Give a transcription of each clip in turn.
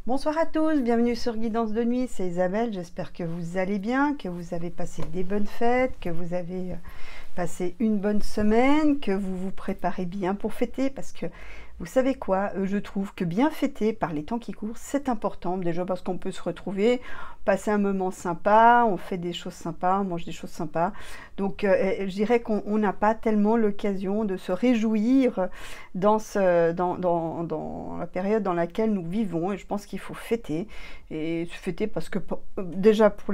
Bonsoir à tous, bienvenue sur Guidance de nuit, c'est Isabelle, j'espère que vous allez bien, que vous avez passé des bonnes fêtes, que vous avez passé une bonne semaine, que vous vous préparez bien pour fêter, parce que vous savez quoi, je trouve que bien fêter par les temps qui courent, c'est important, déjà parce qu'on peut se retrouver, passer un moment sympa, on fait des choses sympas, on mange des choses sympas, donc je dirais qu'on n'a pas tellement l'occasion de se réjouir dans la période dans laquelle nous vivons, et je pense qu'il faut fêter, et fêter parce que déjà pour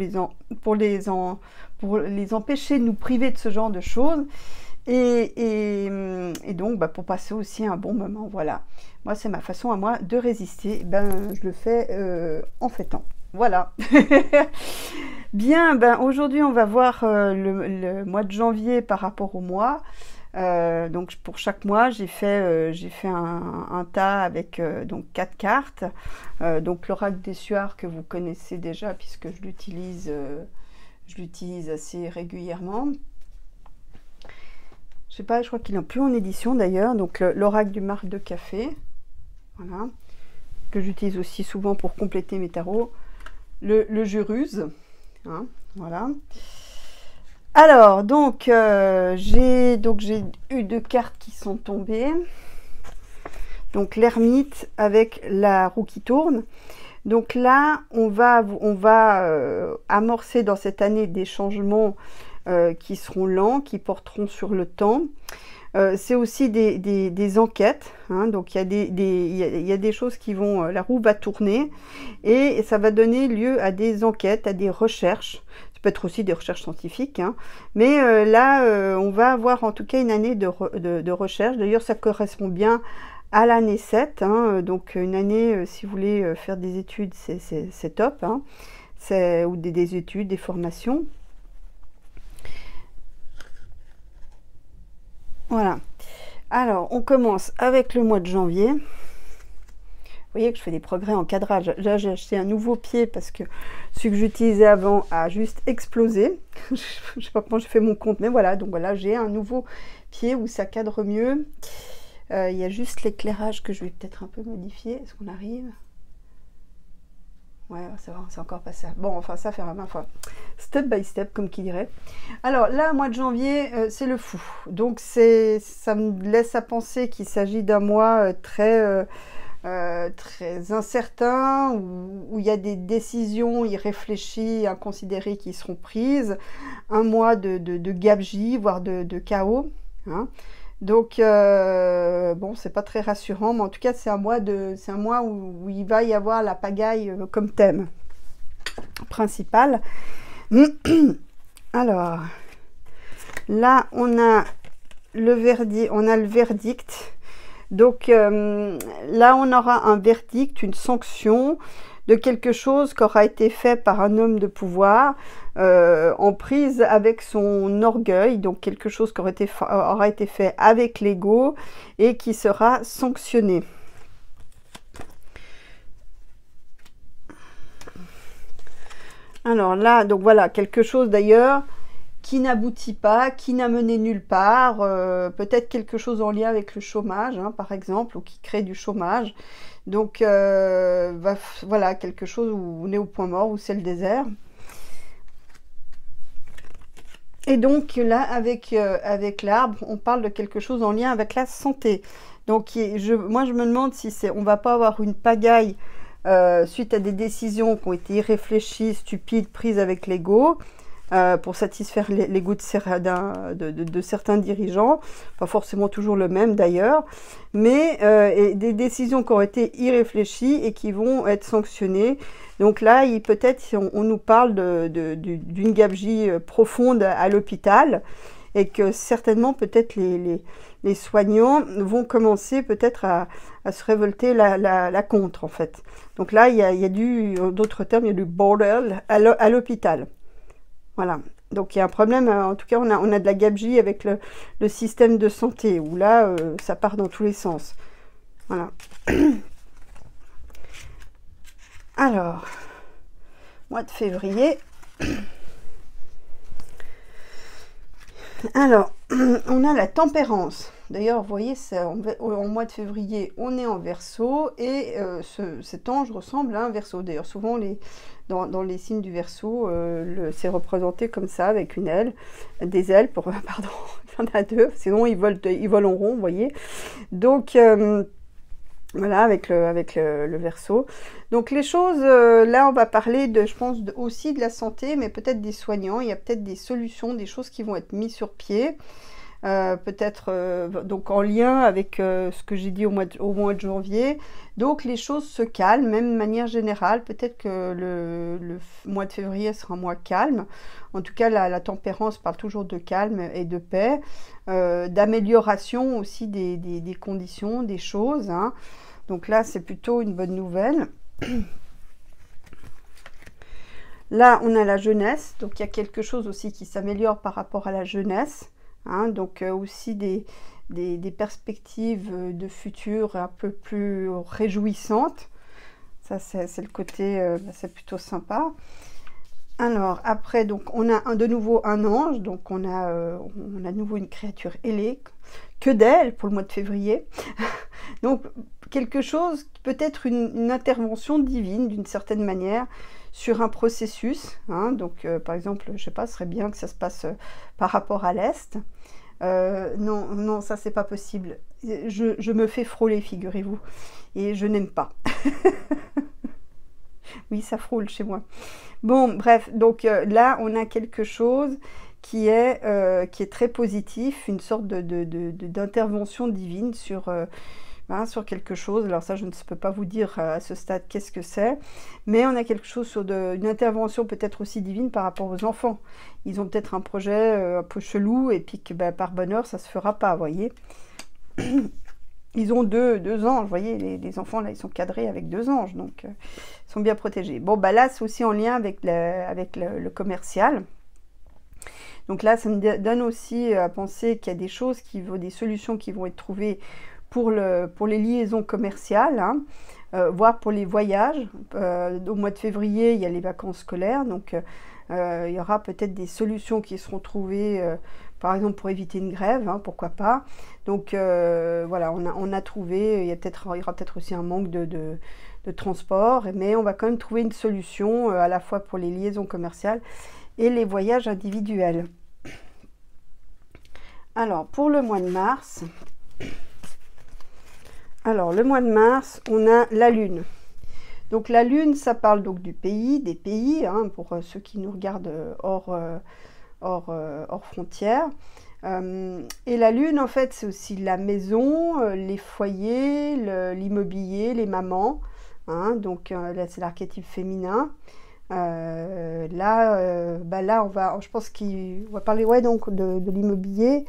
les empêcher de nous priver de ce genre de choses, et donc pour passer aussi un bon moment, voilà. Moi, c'est ma façon à moi de résister, je le fais en fêtant. Voilà. Bien, aujourd'hui, on va voir le mois de janvier par rapport au mois. Donc pour chaque mois, j'ai fait un tas avec donc 4 cartes. Donc l'oracle des Suards que vous connaissez déjà puisque je l'utilise assez régulièrement. Je sais pas, je crois qu'il n'est plus en édition d'ailleurs. Donc l'oracle du marc de café, voilà, que j'utilise aussi souvent pour compléter mes tarots. Le Juruse, hein, voilà. Alors, donc, j'ai eu 2 cartes qui sont tombées. Donc, l'ermite avec la roue qui tourne. Donc là, on va amorcer dans cette année des changements qui seront lents, qui porteront sur le temps. C'est aussi des enquêtes, hein, donc il y a des choses qui vont, la roue va tourner et ça va donner lieu à des enquêtes, à des recherches. Ça peut être aussi des recherches scientifiques, hein. Mais là, on va avoir en tout cas une année de recherche. D'ailleurs, ça correspond bien à l'année 7, hein, donc une année, si vous voulez faire des études, c'est top, hein, ou des études, des formations. Voilà. Alors, on commence avec le mois de janvier. Vous voyez que je fais des progrès en cadrage. Là, j'ai acheté un nouveau pied parce que celui que j'utilisais avant a juste explosé. Je ne sais pas comment j'ai fait mon compte, mais voilà. Donc voilà, j'ai un nouveau pied où ça cadre mieux. Il y a juste l'éclairage que je vais peut-être un peu modifier. Est-ce qu'on arrive ? Ouais, c'est vrai, c'est encore pas ça. Bon, enfin, ça fait ma foi. Step by step, comme qui dirait. Alors là, mois de janvier, c'est le fou. Donc ça me laisse à penser qu'il s'agit d'un mois très incertain, où il y a des décisions irréfléchies, inconsidérées qui seront prises. Un mois de gabegie, voire de chaos, hein. Donc, bon, c'est pas très rassurant, mais en tout cas, c'est un mois où il va y avoir la pagaille comme thème principal. Alors, là, on a le verdict. Donc, là, on aura un verdict, une sanction de quelque chose qui aura été fait par un homme de pouvoir, en prise avec son orgueil, donc quelque chose qui aura été fait avec l'ego et qui sera sanctionné. Alors là, donc voilà, quelque chose d'ailleurs qui n'aboutit pas, qui n'a mené nulle part, peut-être quelque chose en lien avec le chômage, hein, par exemple, ou qui crée du chômage. Donc voilà, quelque chose où on est au point mort, où c'est le désert. Et donc là, avec l'arbre, on parle de quelque chose en lien avec la santé. Donc moi, je me demande si on va pas avoir une pagaille suite à des décisions qui ont été irréfléchies, stupides, prises avec l'ego, pour satisfaire l'ego de certains dirigeants, pas forcément toujours le même d'ailleurs, mais et des décisions qui ont été irréfléchies et qui vont être sanctionnées. Donc là, peut-être on nous parle d'une gabegie profonde à l'hôpital, et que certainement peut-être les soignants vont commencer peut-être à se révolter la contre, en fait. Donc là, il y a d'autres termes, il y a du bordel à l'hôpital. Voilà. Donc il y a un problème, en tout cas on a de la gabegie avec le système de santé, où là, ça part dans tous les sens. Voilà. Alors, mois de février. Alors, on a la tempérance. D'ailleurs, vous voyez, en mois de février, on est en Verseau et cet ange ressemble à un Verseau. D'ailleurs, souvent, dans les signes du Verseau, c'est représenté comme ça, avec une aile, des ailes, pardon, il y en a deux, sinon ils volent en rond, vous voyez. Donc, voilà, avec le Verseau. Donc les choses, là on va parler je pense aussi de la santé, mais peut-être des soignants. Il y a peut-être des solutions, des choses qui vont être mises sur pied. Peut-être donc en lien avec ce que j'ai dit au mois de janvier. Donc les choses se calment, même de manière générale. Peut-être que le mois de février sera un mois calme. En tout cas, la tempérance parle toujours de calme et de paix, d'amélioration aussi des conditions, des choses, hein. Donc là, c'est plutôt une bonne nouvelle. Là, on a la jeunesse. Donc il y a quelque chose aussi qui s'améliore par rapport à la jeunesse. Hein, donc aussi des perspectives de futur un peu plus réjouissantes. Ça, c'est le côté, c'est plutôt sympa. Alors, après, donc, on a de nouveau un ange. Donc, on a de nouveau une créature ailée. Que d'elle pour le mois de février. Donc, quelque chose, peut-être une intervention divine, d'une certaine manière, sur un processus. Hein, donc, par exemple, je ne sais pas, ce serait bien que ça se passe par rapport à l'Est. Non, non, ça, c'est pas possible. Je me fais frôler, figurez-vous. Et je n'aime pas. Oui, ça frôle chez moi. Bon, bref, donc là, on a quelque chose qui est très positif, une sorte d'intervention divine sur quelque chose. Alors ça, je ne peux pas vous dire à ce stade qu'est-ce que c'est, mais on a quelque chose sur une intervention peut-être aussi divine par rapport aux enfants. Ils ont peut-être un projet un peu chelou et puis que par bonheur, ça se fera pas, vous voyez. Ils ont deux anges, vous voyez, les enfants là, ils sont cadrés avec deux anges, donc ils sont bien protégés. Bon, bah là, c'est aussi en lien avec le commercial. Donc là, ça me donne aussi à penser qu'il y a des choses, des solutions qui vont être trouvées pour les liaisons commerciales, hein, voire pour les voyages. Au mois de février, il y a les vacances scolaires, donc il y aura peut-être des solutions qui seront trouvées, par exemple pour éviter une grève, hein, pourquoi pas. Donc voilà, on a trouvé, il y aura peut-être aussi un manque de transport, mais on va quand même trouver une solution à la fois pour les liaisons commerciales et les voyages individuels. Alors, pour le mois de mars, on a la Lune. Donc la Lune, ça parle donc du pays, des pays, hein, pour ceux qui nous regardent hors frontières. Et la Lune, en fait, c'est aussi la maison, les foyers, l'immobilier, les mamans. Hein, donc là, c'est l'archétype féminin. Là, je pense qu'on va parler donc de l'immobilier.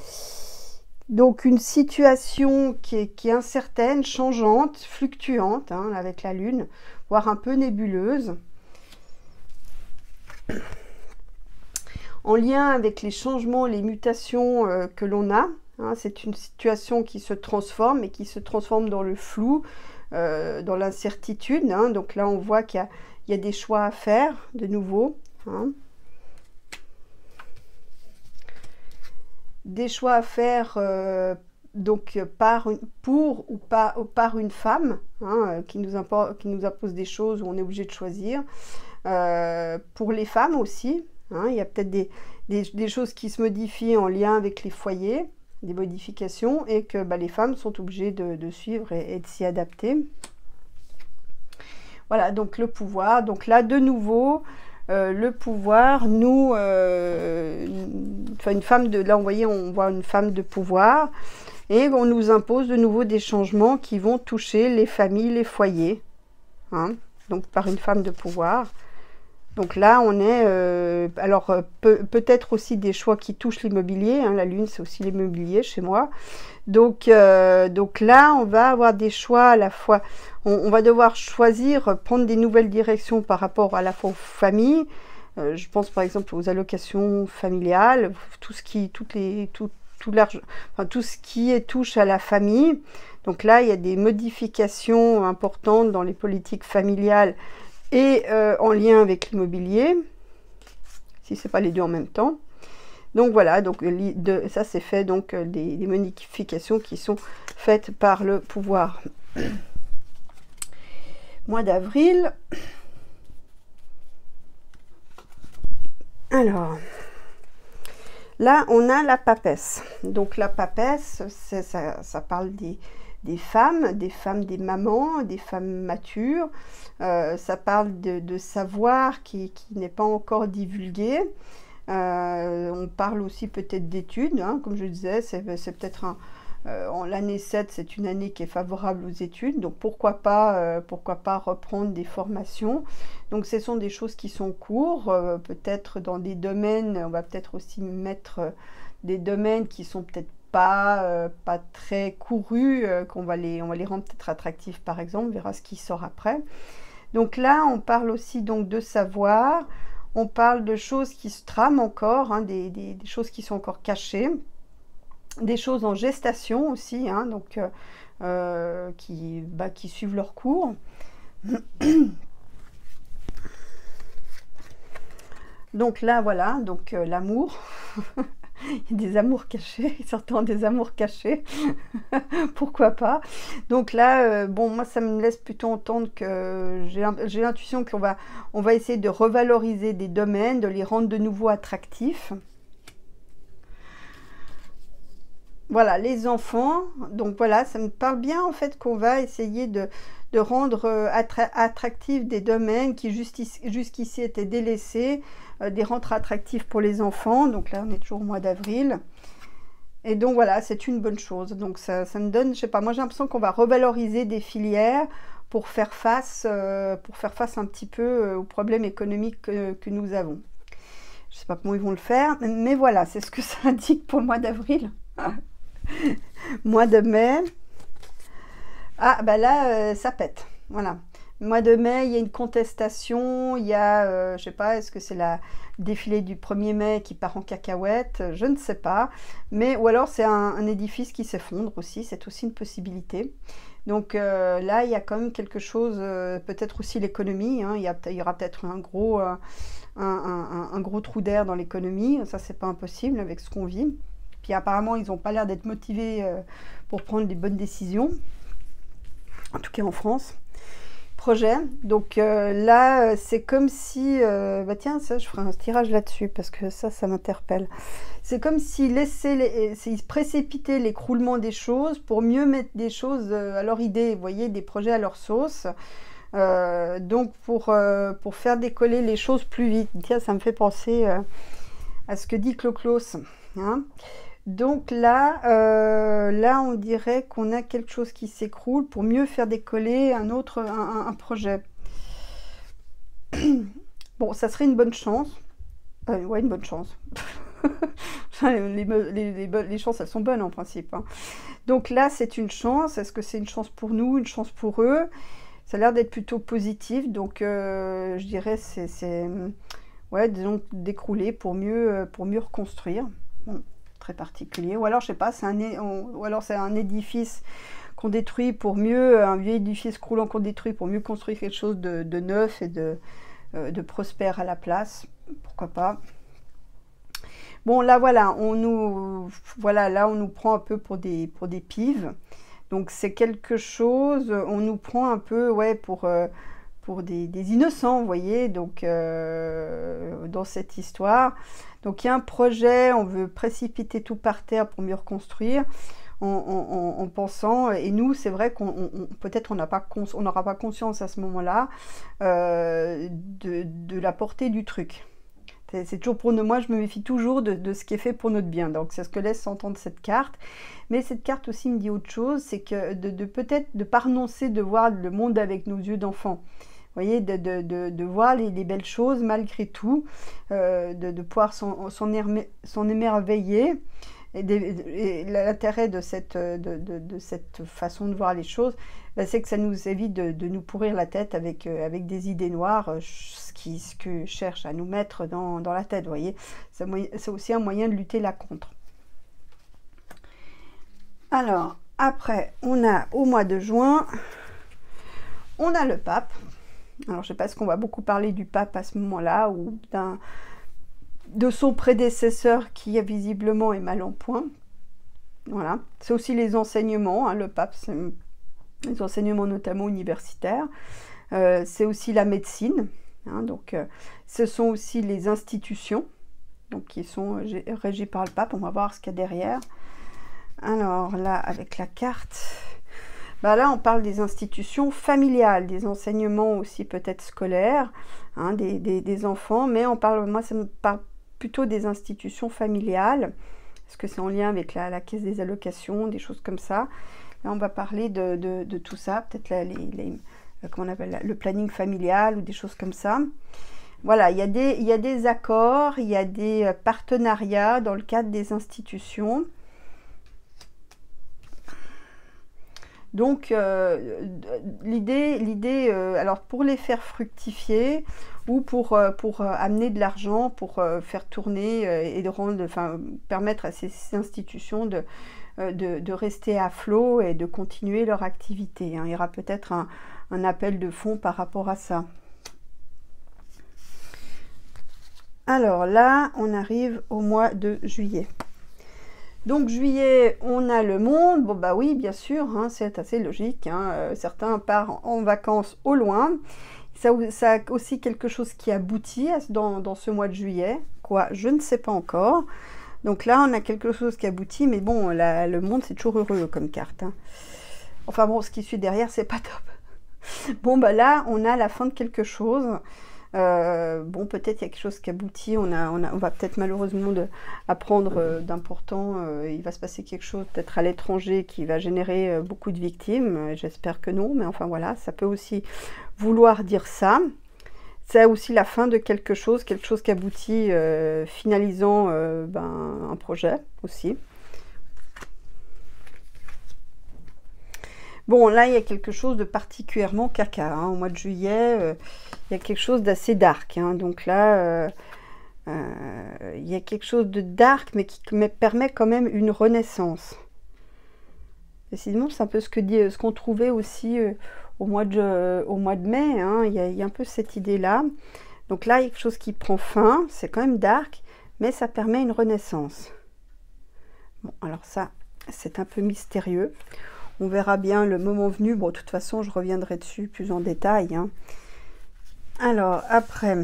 Donc une situation qui est incertaine, changeante, fluctuante, hein, avec la Lune, voire un peu nébuleuse. En lien avec les changements, les mutations que l'on a. Hein, c'est une situation qui se transforme et qui se transforme dans le flou, dans l'incertitude. Hein. Donc là, on voit qu'il y a des choix à faire de nouveau. Hein. Des choix à faire donc pour ou par une femme, hein, qui nous impose des choses où on est obligé de choisir. Pour les femmes aussi, hein, il y a peut-être des choses qui se modifient en lien avec les foyers, des modifications, et que les femmes sont obligées de suivre et de s'y adapter. Voilà, donc le pouvoir. Donc là, de nouveau, le pouvoir, une femme là, vous voyez, on voit une femme de pouvoir, et on nous impose de nouveau des changements qui vont toucher les familles, les foyers, hein, donc par une femme de pouvoir. Donc là, on est, peut-être aussi des choix qui touchent l'immobilier, hein, la Lune, c'est aussi l'immobilier chez moi. Donc là, on va avoir des choix à la fois, on va devoir choisir, prendre des nouvelles directions par rapport à la fois aux familles. Je pense par exemple aux allocations familiales, tout ce qui touche à la famille. Donc là, il y a des modifications importantes dans les politiques familiales et en lien avec l'immobilier, si ce n'est pas les deux en même temps. Donc voilà, donc ça c'est fait, donc des modifications qui sont faites par le pouvoir. Mois d'avril. Alors, là on a la papesse. Donc la papesse, ça parle des femmes, des mamans, des femmes matures. Ça parle de savoir qui n'est pas encore divulgué. On parle aussi peut-être d'études, hein, comme je disais, c'est peut-être l'année 7, c'est une année qui est favorable aux études, donc pourquoi pas reprendre des formations. Donc ce sont des choses qui sont en cours, peut-être dans des domaines, on va peut-être aussi mettre des domaines qui sont peut-être pas très courus, on va les rendre peut-être attractifs par exemple, on verra ce qui sort après. Donc là, on parle aussi donc de savoir. On parle de choses qui se trament encore, hein, des choses qui sont encore cachées, des choses en gestation aussi, hein, donc qui suivent leur cours. Donc là, voilà, donc l'amour. Il y a des amours cachés, certains des amours cachés, pourquoi pas. Donc là, bon, moi ça me laisse plutôt entendre que j'ai l'intuition qu'on va essayer de revaloriser des domaines, de les rendre de nouveau attractifs. Voilà, les enfants, donc voilà, ça me parle bien en fait qu'on va essayer de rendre attractifs des domaines qui jusqu'ici étaient délaissés, des rendre attractifs pour les enfants. Donc là, on est toujours au mois d'avril. Et donc voilà, c'est une bonne chose. Donc ça me donne, je sais pas, moi j'ai l'impression qu'on va revaloriser des filières pour faire face un petit peu aux problèmes économiques que nous avons. Je sais pas comment ils vont le faire, mais voilà, c'est ce que ça indique pour le mois d'avril. Mois de mai. Ah, bah là, ça pète. Voilà. Mois de mai, il y a une contestation. Il y a, je sais pas, est-ce que c'est la défilé du 1er mai qui part en cacahuète? Je ne sais pas. Mais, ou alors, c'est un édifice qui s'effondre aussi. C'est aussi une possibilité. Donc là, il y a quand même quelque chose, peut-être aussi l'économie. Hein, il y aura peut-être un gros trou d'air dans l'économie. Ça, c'est pas impossible avec ce qu'on vit. Puis apparemment, ils n'ont pas l'air d'être motivés pour prendre des bonnes décisions. En tout cas en France. Projet. Donc là, c'est comme si... bah tiens, ça, je ferai un tirage là-dessus parce que ça m'interpelle. C'est comme s'ils précipitaient l'écroulement des choses pour mieux mettre des choses à leur idée. Vous voyez, des projets à leur sauce. Donc pour faire décoller les choses plus vite. Tiens, ça me fait penser à ce que dit Clo-Clos. Hein. Donc là, on dirait qu'on a quelque chose qui s'écroule pour mieux faire décoller un projet. Bon, ça serait une bonne chance. Ouais, une bonne chance. Les chances, elles sont bonnes en principe. Hein. Donc là, c'est une chance. Est-ce que c'est une chance pour nous, une chance pour eux? Ça a l'air d'être plutôt positif. Donc, je dirais, c'est ouais, disons, d'écrouler pour mieux reconstruire. Bon. Particulier, ou alors je sais pas, c'est un édifice qu'on détruit pour mieux, un vieil édifice croulant qu'on détruit pour mieux construire quelque chose de neuf et de prospère à la place, pourquoi pas. Bon là voilà, on nous prend un peu pour des pives, donc c'est quelque chose, on nous prend un peu ouais pour des innocents, vous voyez, donc dans cette histoire. Donc il y a un projet, on veut précipiter tout par terre pour mieux reconstruire en pensant, et nous c'est vrai qu'on peut-être on n'aura pas conscience à ce moment-là de la portée du truc. C'est toujours pour nous, moi je me méfie toujours de ce qui est fait pour notre bien, donc c'est ce que laisse entendre cette carte. Mais cette carte aussi me dit autre chose, c'est que peut-être de ne pas renoncer de voir le monde avec nos yeux d'enfant. Vous voyez, de voir les belles choses malgré tout, de pouvoir s'en émerveiller. Et l'intérêt de cette façon de voir les choses, ben, c'est que ça nous évite de nous pourrir la tête avec des idées noires, ce que cherche à nous mettre dans la tête, vous voyez. C'est aussi un moyen de lutter là contre. Alors, après, on a au mois de juin, on a le pape. Alors, je ne sais pas si on va beaucoup parler du pape à ce moment-là, ou de son prédécesseur qui visiblement est mal en point. Voilà, c'est aussi les enseignements, hein, le pape, les enseignements notamment universitaires. C'est aussi la médecine, hein, donc ce sont aussi les institutions, donc qui sont régies par le pape. On va voir ce qu'il y a derrière. Alors là, avec la carte, bah là on parle des institutions familiales, des enseignements aussi peut-être scolaires, hein, des enfants, mais moi ça me parle plutôt des institutions familiales, parce que c'est en lien avec la caisse des allocations, des choses comme ça. Là on va parler de tout ça, peut-être comment on appelle, le planning familial ou des choses comme ça. Voilà, il y a des accords, il y a des partenariats dans le cadre des institutions. Donc, l'idée, alors pour les faire fructifier ou pour amener de l'argent, pour faire tourner et de rendre, enfin, permettre à ces institutions de rester à flot et de continuer leur activité, hein. Il y aura peut-être un appel de fonds par rapport à ça. Alors là, on arrive au mois de juillet. Donc juillet, on a le monde. Bon bah oui, bien sûr, hein, c'est assez logique, hein. Certains partent en vacances au loin. Ça a aussi quelque chose qui aboutit dans ce mois de juillet. Quoi, je ne sais pas encore. Donc là, on a quelque chose qui aboutit, mais bon, le monde, c'est toujours heureux comme carte, hein. Enfin bon, ce qui suit derrière, c'est pas top. Bon bah là, on a la fin de quelque chose. Bon, peut-être il y a quelque chose qui aboutit, on va peut-être malheureusement apprendre d'important, il va se passer quelque chose peut-être à l'étranger qui va générer beaucoup de victimes, j'espère que non, mais enfin voilà, ça peut aussi vouloir dire ça. C'est aussi la fin de quelque chose qui aboutit, finalisant un projet aussi. Bon, là, il y a quelque chose de particulièrement caca, hein. Au mois de juillet, il y a quelque chose d'assez dark, hein. Donc là, il y a quelque chose de dark, mais qui permet quand même une renaissance. Décidément, c'est un peu ce qu'on trouvait aussi au mois de mai, hein. Il y a un peu cette idée-là. Donc là, il y a quelque chose qui prend fin. C'est quand même dark, mais ça permet une renaissance. Bon, alors ça, c'est un peu mystérieux. On verra bien le moment venu. Bon, de toute façon, je reviendrai dessus plus en détail, hein. Alors, après,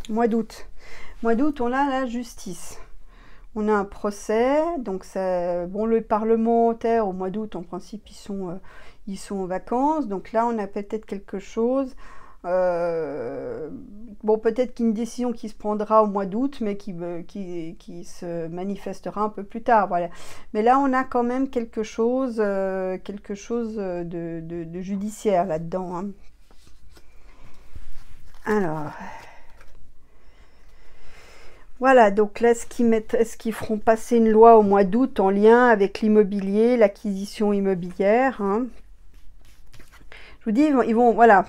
mois d'août. Mois d'août, on a la justice. On a un procès. Donc, bon, les parlementaires, au mois d'août, en principe, ils sont en vacances. Donc là, on a peut-être quelque chose. Bon, peut-être qu'une décision qui se prendra au mois d'août, mais qui se manifestera un peu plus tard, voilà. Mais là, on a quand même quelque chose de judiciaire là-dedans, hein. Alors, voilà, donc là, est-ce qu'ils feront passer une loi au mois d'août en lien avec l'immobilier, l'acquisition immobilière, hein. Je vous dis, ils vont voilà,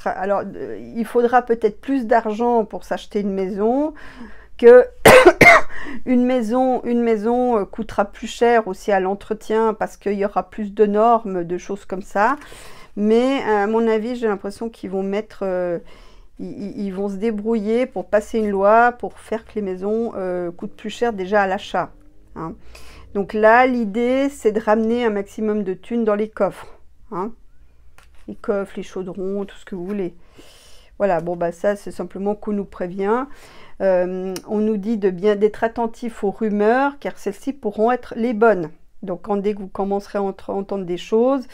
alors, il faudra peut-être plus d'argent pour s'acheter une maison, que une maison coûtera plus cher aussi à l'entretien, parce qu'il y aura plus de normes, de choses comme ça. Mais à mon avis, j'ai l'impression qu'ils vont ils vont se débrouiller pour passer une loi, pour faire que les maisons coûtent plus cher déjà à l'achat, hein. Donc là, l'idée, c'est de ramener un maximum de thunes dans les coffres, hein. Les coffres, les chaudrons, tout ce que vous voulez. Voilà, bon bah ça c'est simplement qu'on nous prévient. On nous dit d'être attentif aux rumeurs, car celles-ci pourront être les bonnes. Donc dès que vous commencerez à entendre des choses,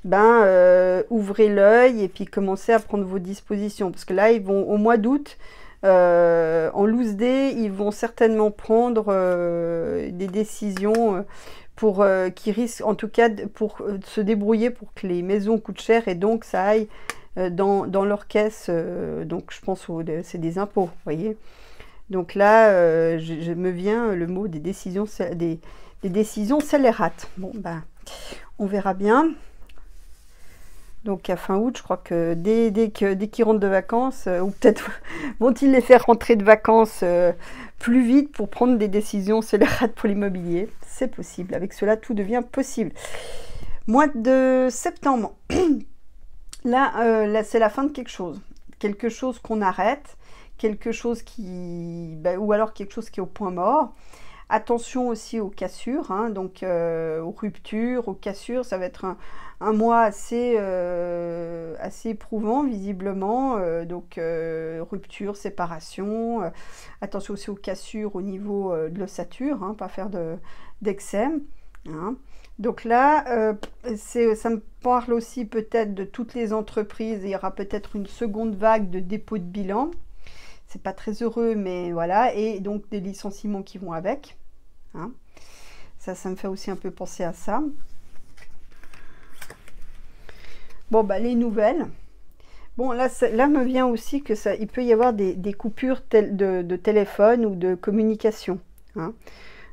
ouvrez l'œil et puis commencez à prendre vos dispositions. Parce que là, ils vont au mois d'août, en loose day, ils vont certainement prendre des décisions qui risquent, en tout cas, pour se débrouiller pour que les maisons coûtent cher et donc ça aille dans leur caisse. Donc je pense c'est des impôts, vous voyez. Donc là, je me vient le mot des décisions scélérates. Bon, on verra bien. Donc à fin août, je crois que dès qu'ils rentrent de vacances, ou peut-être vont-ils les faire rentrer de vacances plus vite pour prendre des décisions scélérates pour l'immobilier. C'est possible. Avec cela, tout devient possible. Mois de septembre. Là, c'est la fin de quelque chose. Quelque chose qu'on arrête, quelque chose qui... ou alors quelque chose qui est au point mort. Attention aussi aux cassures, hein, donc aux ruptures, aux cassures. Ça va être un mois assez éprouvant, visiblement. Donc, rupture, séparation. Attention aussi aux cassures au niveau de l'ossature, hein, pas faire d'excès. Hein. Donc là, ça me parle aussi peut-être de toutes les entreprises. Il y aura peut-être une seconde vague de dépôt de bilan. C'est pas très heureux, mais voilà. Et donc des licenciements qui vont avec. Hein. Ça me fait aussi un peu penser à ça. Bon, les nouvelles. Bon, là me vient aussi que il peut y avoir des coupures de téléphone ou de communication. Hein.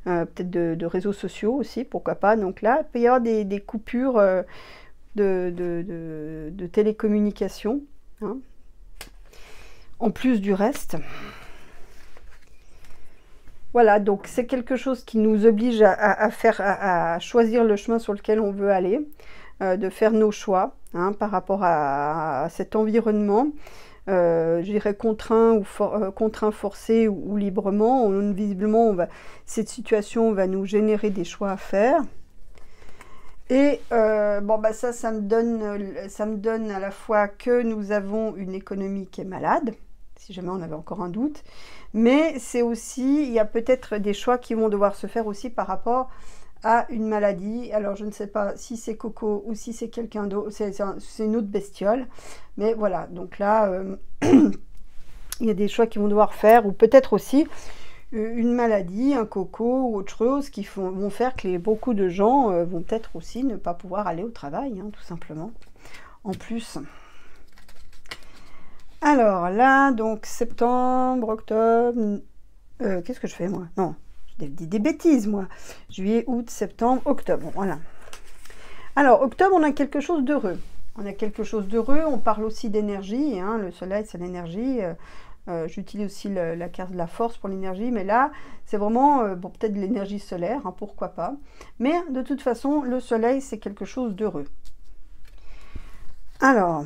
Peut-être de réseaux sociaux aussi, pourquoi pas. Donc là, il peut y avoir des coupures de télécommunication. Hein. En plus du reste. Voilà, donc c'est quelque chose qui nous oblige à choisir le chemin sur lequel on veut aller, de faire nos choix, hein, par rapport à cet environnement, je dirais contraint, contraint, forcé ou librement. Visiblement, cette situation va nous générer des choix à faire. Et ça me donne à la fois que nous avons une économie qui est malade, si jamais on avait encore un doute, mais c'est aussi, il y a peut-être des choix qui vont devoir se faire aussi par rapport à une maladie. Alors je ne sais pas si c'est Coco ou si c'est quelqu'un d'autre, c'est une autre bestiole, mais voilà, donc là, il y a des choix qui vont devoir faire, ou peut-être aussi une maladie, un Coco ou autre chose qui vont faire que beaucoup de gens vont peut-être aussi ne pas pouvoir aller au travail, hein, tout simplement, en plus. Alors là, donc septembre, octobre, qu'est-ce que je fais moi? Non, je dis des bêtises moi. Juillet, août, septembre, octobre, voilà. Alors, octobre, on a quelque chose d'heureux. On a quelque chose d'heureux, on parle aussi d'énergie, hein, le soleil c'est l'énergie. J'utilise aussi la carte de la force pour l'énergie, mais là, c'est vraiment, peut-être de l'énergie solaire, hein, pourquoi pas. Mais de toute façon, le soleil, c'est quelque chose d'heureux. Alors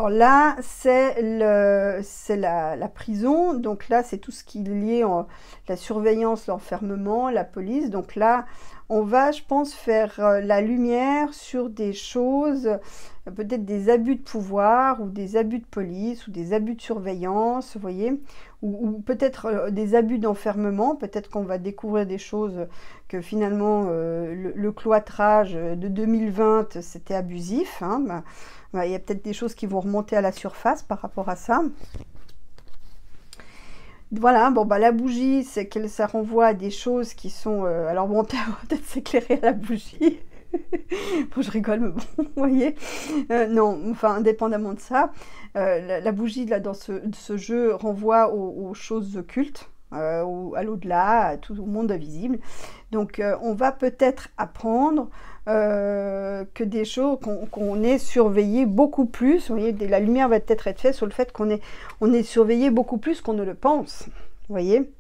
là, c'est la prison. Donc là, c'est tout ce qui est lié à la surveillance, l'enfermement, la police. Donc là, on va, je pense, faire la lumière sur des choses, peut-être des abus de pouvoir, ou des abus de police, ou des abus de surveillance, vous voyez, ou peut-être des abus d'enfermement. Peut-être qu'on va découvrir des choses que finalement, le cloîtrage de 2020, c'était abusif, hein. Il y a peut-être des choses qui vont remonter à la surface par rapport à ça. Voilà, la bougie, c'est que ça renvoie à des choses qui sont... alors bon, peut-être s'éclairer à la bougie. Bon, je rigole, mais bon, vous voyez. Non, enfin, indépendamment de ça, la bougie, là, dans ce jeu, renvoie aux choses occultes, à l'au-delà, à tout le monde invisible. Donc, on va peut-être apprendre que des choses, qu'on est surveillé beaucoup plus. Vous voyez, la lumière va peut-être être faite sur le fait qu'on est surveillé beaucoup plus qu'on ne le pense. Vous voyez,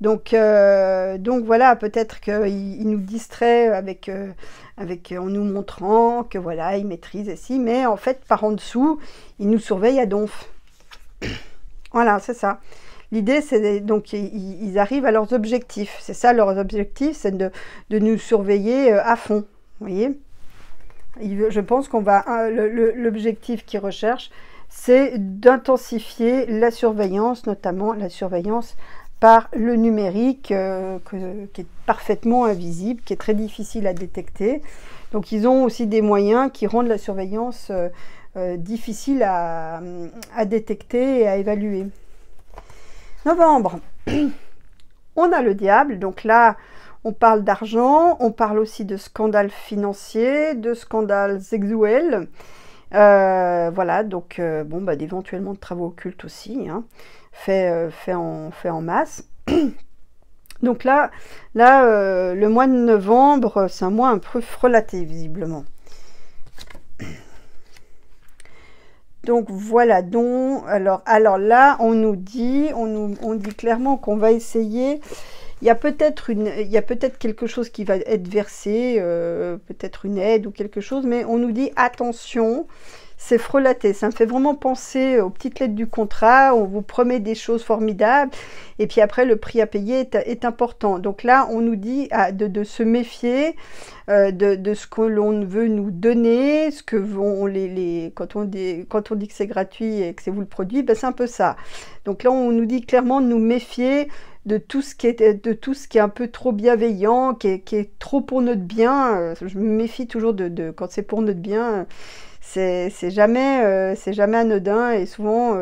donc voilà, peut-être qu'il nous distrait avec en nous montrant que voilà, il maîtrise ici, mais en fait, par en dessous, il nous surveille à donf. Voilà, c'est ça. L'idée, c'est donc ils arrivent à leurs objectifs. C'est ça, leurs objectifs, c'est de nous surveiller à fond. Vous voyez, je pense qu'on va... L'objectif qu'ils recherchent, c'est d'intensifier la surveillance, notamment la surveillance par le numérique, qui est parfaitement invisible, qui est très difficile à détecter. Donc, ils ont aussi des moyens qui rendent la surveillance difficile à détecter et à évaluer. Novembre, on a le diable, donc là, on parle d'argent, on parle aussi de scandales financiers, de scandales sexuels, voilà, donc d'éventuellement de travaux occultes aussi, hein, fait en masse. Donc là, le mois de novembre, c'est un mois un peu frelaté, visiblement. Donc voilà, alors là, on dit clairement qu'on va essayer. Il y a peut-être quelque chose qui va être versé, peut-être une aide ou quelque chose, mais on nous dit attention, c'est frelaté. Ça me fait vraiment penser aux petites lettres du contrat. On vous promet des choses formidables. Et puis après, le prix à payer est important. Donc là, on nous dit de se méfier de ce que l'on veut nous donner. Ce que vont quand on dit que c'est gratuit et que c'est vous le produit, ben c'est un peu ça. Donc là, on nous dit clairement de nous méfier de tout ce qui est un peu trop bienveillant, qui est trop pour notre bien. Je me méfie toujours quand c'est pour notre bien. C'est jamais anodin et souvent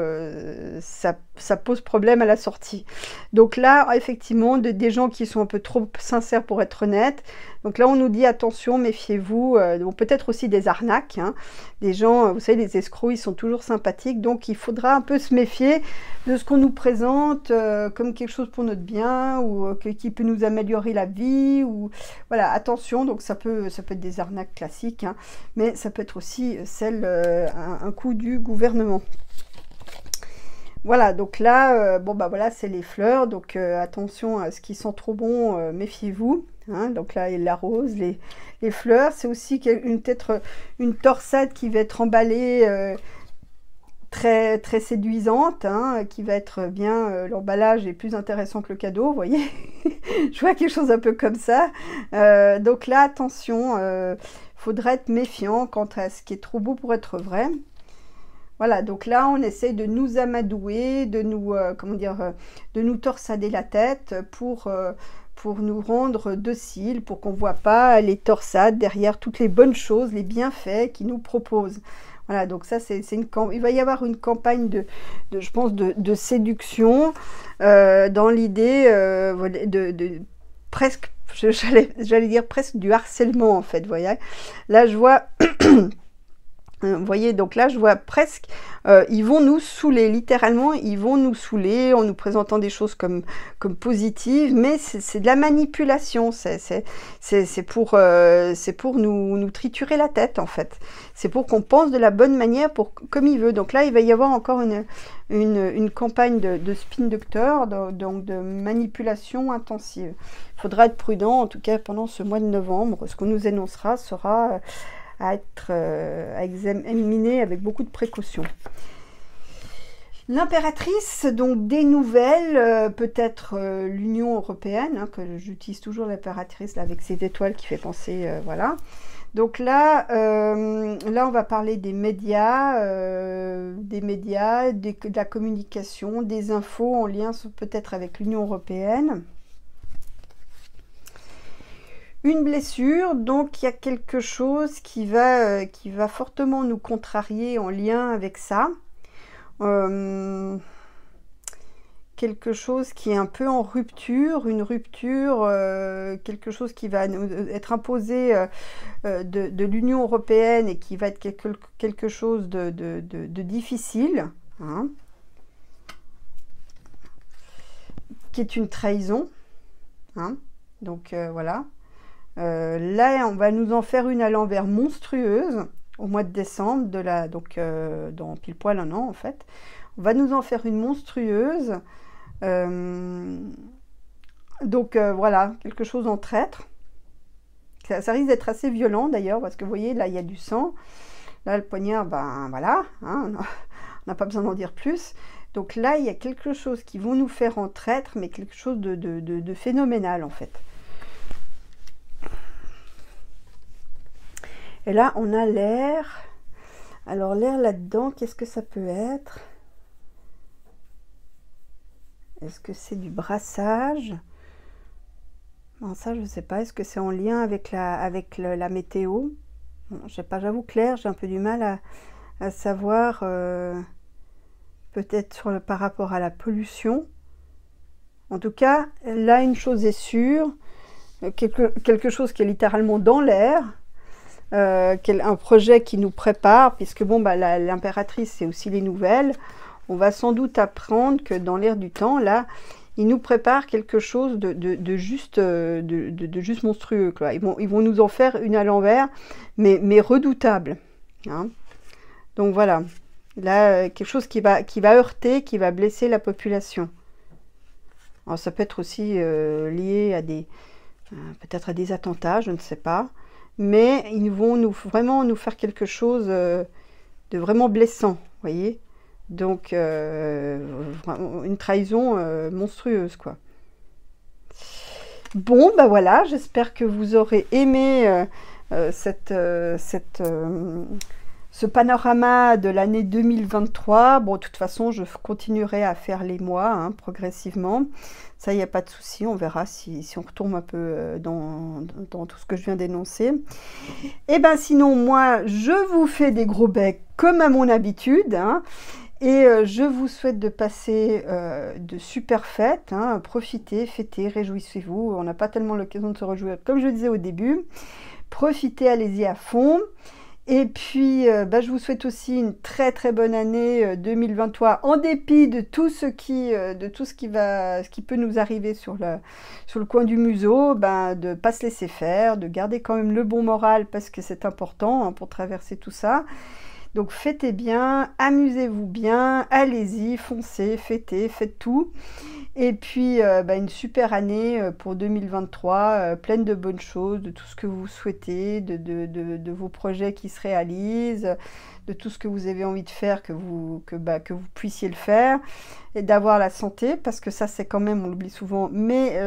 ça pose problème à la sortie. Donc là, effectivement, des gens qui sont un peu trop sincères pour être honnêtes. Donc là, on nous dit attention, méfiez-vous. Peut-être aussi des arnaques. Hein. Des gens, vous savez, les escrocs, ils sont toujours sympathiques. Donc il faudra un peu se méfier de ce qu'on nous présente comme quelque chose pour notre bien ou qui peut nous améliorer la vie. Ou voilà, attention. Donc ça peut être des arnaques classiques, hein, mais ça peut être aussi un coup du gouvernement. Voilà, donc là, bon bah voilà, c'est les fleurs, donc attention à ce qui sent trop bon, méfiez-vous. Hein, donc là, il y a la rose, les fleurs, c'est aussi peut-être une torsade qui va être emballée très, très séduisante, hein, qui va être bien, l'emballage est plus intéressant que le cadeau, vous voyez. Je vois quelque chose un peu comme ça. Donc là, attention, faudra être méfiant quant à ce qui est trop beau pour être vrai. Voilà, donc là, on essaie de nous amadouer, de nous, de nous torsader la tête pour nous rendre dociles, pour qu'on ne voit pas les torsades derrière toutes les bonnes choses, les bienfaits qu'ils nous proposent. Voilà, donc ça, il va y avoir une campagne je pense, de séduction dans l'idée presque, j'allais dire presque du harcèlement, en fait, vous voyez. Là, je vois... Vous voyez, donc là, je vois presque, ils vont nous saouler, littéralement, ils vont nous saouler en nous présentant des choses comme positives, mais c'est de la manipulation, c'est pour nous triturer la tête, en fait. C'est pour qu'on pense de la bonne manière, comme il veut. Donc là, il va y avoir encore une campagne de spin doctor, donc de manipulation intensive. Il faudra être prudent, en tout cas pendant ce mois de novembre. Ce qu'on nous énoncera sera... à examiner avec beaucoup de précautions. L'impératrice, donc des nouvelles, peut-être l'Union européenne, hein, que j'utilise toujours l'impératrice avec ses étoiles qui fait penser, voilà. Donc là, on va parler des médias, de la communication, des infos en lien peut-être avec l'Union européenne. Une blessure, donc il y a quelque chose qui va fortement nous contrarier en lien avec ça. Quelque chose qui est un peu en rupture, une rupture, quelque chose qui va nous être imposé de l'Union européenne et qui va être quelque chose de difficile, hein, qui est une trahison. Hein, donc voilà. Là, on va nous en faire une à l'envers monstrueuse au mois de décembre, donc dans pile poil un an en fait. On va nous en faire une monstrueuse. Donc voilà, quelque chose en traître. Ça risque d'être assez violent d'ailleurs, parce que vous voyez, là il y a du sang. Là, le poignard, ben voilà, hein, on n'a pas besoin d'en dire plus. Donc là, il y a quelque chose qui vont nous faire en traître, mais quelque chose de phénoménal en fait. Et là, on a l'air. Alors, l'air là-dedans, qu'est-ce que ça peut être? Est-ce que c'est du brassage? Non, ça, je ne sais pas. Est-ce que c'est en lien avec la météo? Bon, je sais pas, j'avoue, Claire, j'ai un peu du mal à savoir, peut-être par rapport à la pollution. En tout cas, là, une chose est sûre, quelque chose qui est littéralement dans l'air. Un projet qui nous prépare, puisque bon, bah, l'impératrice, c'est aussi les nouvelles. On va sans doute apprendre que dans l'air du temps, là, ils nous préparent quelque chose de juste monstrueux, quoi. Ils vont nous en faire une à l'envers, mais redoutable. Hein. Donc voilà, là, quelque chose qui va heurter, qui va blesser la population. Alors, ça peut être aussi lié à peut-être à des attentats, je ne sais pas. Mais ils vont vraiment nous faire quelque chose de vraiment blessant, vous voyez. Donc, une trahison monstrueuse, quoi. Bon, ben voilà, j'espère que vous aurez aimé ce panorama de l'année 2023. Bon, de toute façon, je continuerai à faire les mois, hein, progressivement. Ça, il n'y a pas de souci. On verra si on retombe un peu dans tout ce que je viens d'énoncer. Et ben sinon, moi, je vous fais des gros becs comme à mon habitude, hein. Et je vous souhaite de passer de super fêtes, hein. Profitez, fêtez, réjouissez-vous. On n'a pas tellement l'occasion de se réjouir, comme je disais au début. Profitez, allez-y à fond. Et puis, je vous souhaite aussi une très très bonne année 2023, en dépit de tout ce qui peut nous arriver sur le coin du museau, de ne pas se laisser faire, de garder quand même le bon moral, parce que c'est important, hein, pour traverser tout ça. Donc fêtez bien, amusez-vous bien, allez-y, foncez, fêtez, faites tout. Et puis une super année pour 2023, pleine de bonnes choses, de tout ce que vous souhaitez, de vos projets qui se réalisent, de tout ce que vous avez envie de faire, que vous puissiez le faire, et d'avoir la santé, parce que ça c'est quand même, on l'oublie souvent, mais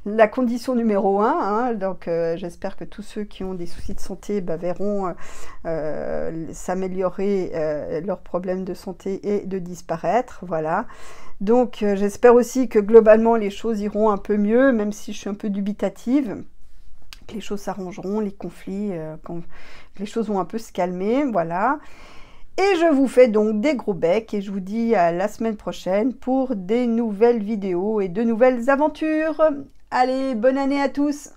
la condition numéro 1, hein. Donc j'espère que tous ceux qui ont des soucis de santé verront s'améliorer leurs problèmes de santé et de disparaître, voilà. Donc j'espère aussi que globalement les choses iront un peu mieux, même si je suis un peu dubitative, que les choses s'arrangeront, les conflits, quand les choses vont un peu se calmer, voilà. Et je vous fais donc des gros becs et je vous dis à la semaine prochaine pour des nouvelles vidéos et de nouvelles aventures. Allez, bonne année à tous!